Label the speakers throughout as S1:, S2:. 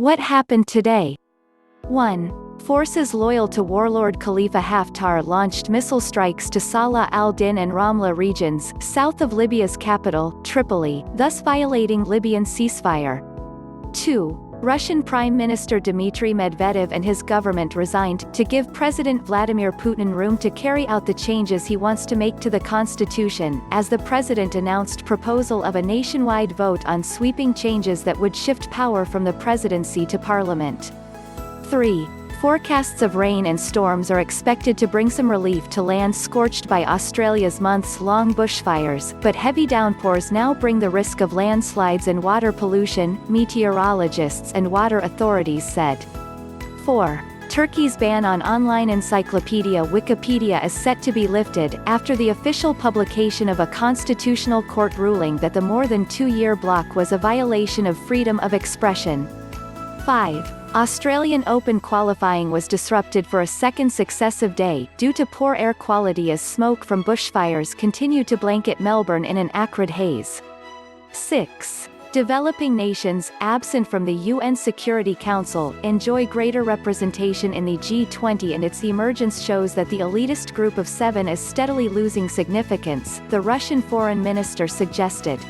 S1: What happened today? 1. Forces loyal to warlord Khalifa Haftar launched missile strikes to Salah al-Din and Ramla regions, south of Libya's capital, Tripoli, thus violating Libyan ceasefire. 2. Russian Prime Minister Dmitry Medvedev and his government resigned, to give President Vladimir Putin room to carry out the changes he wants to make to the constitution, as the president announced proposal of a nationwide vote on sweeping changes that would shift power from the presidency to parliament. 3. Forecasts of rain and storms are expected to bring some relief to lands scorched by Australia's months-long bushfires, but heavy downpours now bring the risk of landslides and water pollution, meteorologists and water authorities said. 4. Turkey's ban on online encyclopedia Wikipedia is set to be lifted, after the official publication of a constitutional court ruling that the more than 2-year block was a violation of freedom of expression. 5. Australian Open qualifying was disrupted for a second successive day, due to poor air quality as smoke from bushfires continued to blanket Melbourne in an acrid haze. 6. Developing nations, absent from the UN Security Council, enjoy greater representation in the G20 and its emergence shows that the elitist group of 7 is steadily losing significance, the Russian foreign minister suggested.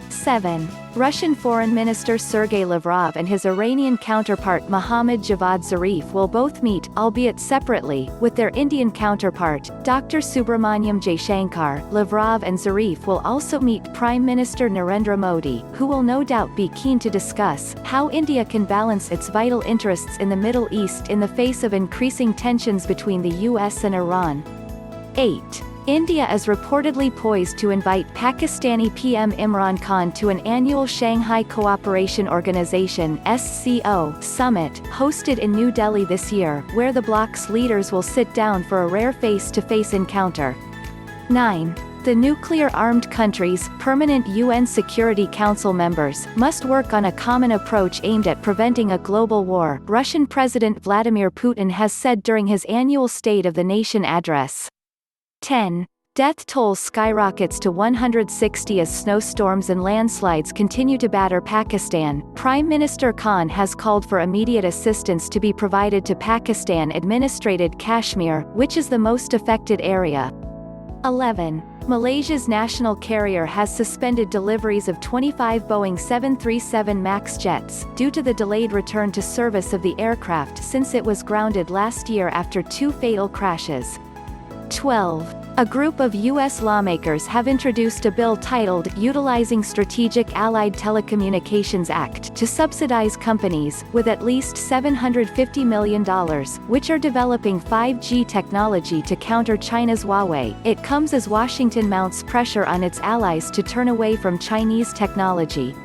S1: 7. Russian Foreign Minister Sergei Lavrov and his Iranian counterpart Mohammad Javad Zarif will both meet, albeit separately, with their Indian counterpart, Dr. Subramaniam Jaishankar. Lavrov and Zarif will also meet Prime Minister Narendra Modi, who will no doubt be keen to discuss how India can balance its vital interests in the Middle East in the face of increasing tensions between the US and Iran. 8. India is reportedly poised to invite Pakistani PM Imran Khan to an annual Shanghai Cooperation Organization (SCO) summit, hosted in New Delhi this year, where the bloc's leaders will sit down for a rare face-to-face encounter. 9. The nuclear-armed countries, permanent UN Security Council members, must work on a common approach aimed at preventing a global war, Russian President Vladimir Putin has said during his annual State of the Nation address. 10. Death toll skyrockets to 160 as snowstorms and landslides continue to batter Pakistan. Prime Minister Khan has called for immediate assistance to be provided to Pakistan-administrated Kashmir, which is the most affected area. 11. Malaysia's national carrier has suspended deliveries of 25 Boeing 737 MAX jets, due to the delayed return to service of the aircraft since it was grounded last year after 2 fatal crashes. 12. A group of U.S. lawmakers have introduced a bill titled Utilizing Strategic Allied Telecommunications Act to subsidize companies, with at least $750 million, which are developing 5G technology to counter China's Huawei. It comes as Washington mounts pressure on its allies to turn away from Chinese technology.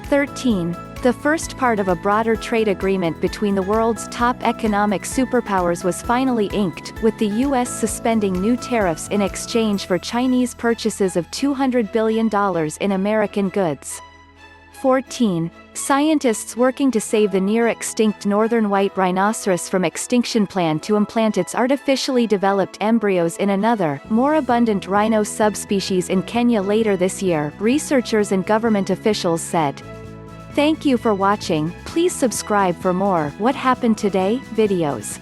S1: 13. The first part of a broader trade agreement between the world's top economic superpowers was finally inked, with the U.S. suspending new tariffs in exchange for Chinese purchases of $200 billion in American goods. 14. Scientists working to save the near-extinct northern white rhinoceros from extinction plan to implant its artificially developed embryos in another, more abundant rhino subspecies in Kenya later this year, researchers and government officials said. Thank you for watching. Please subscribe for more What Happened Today videos.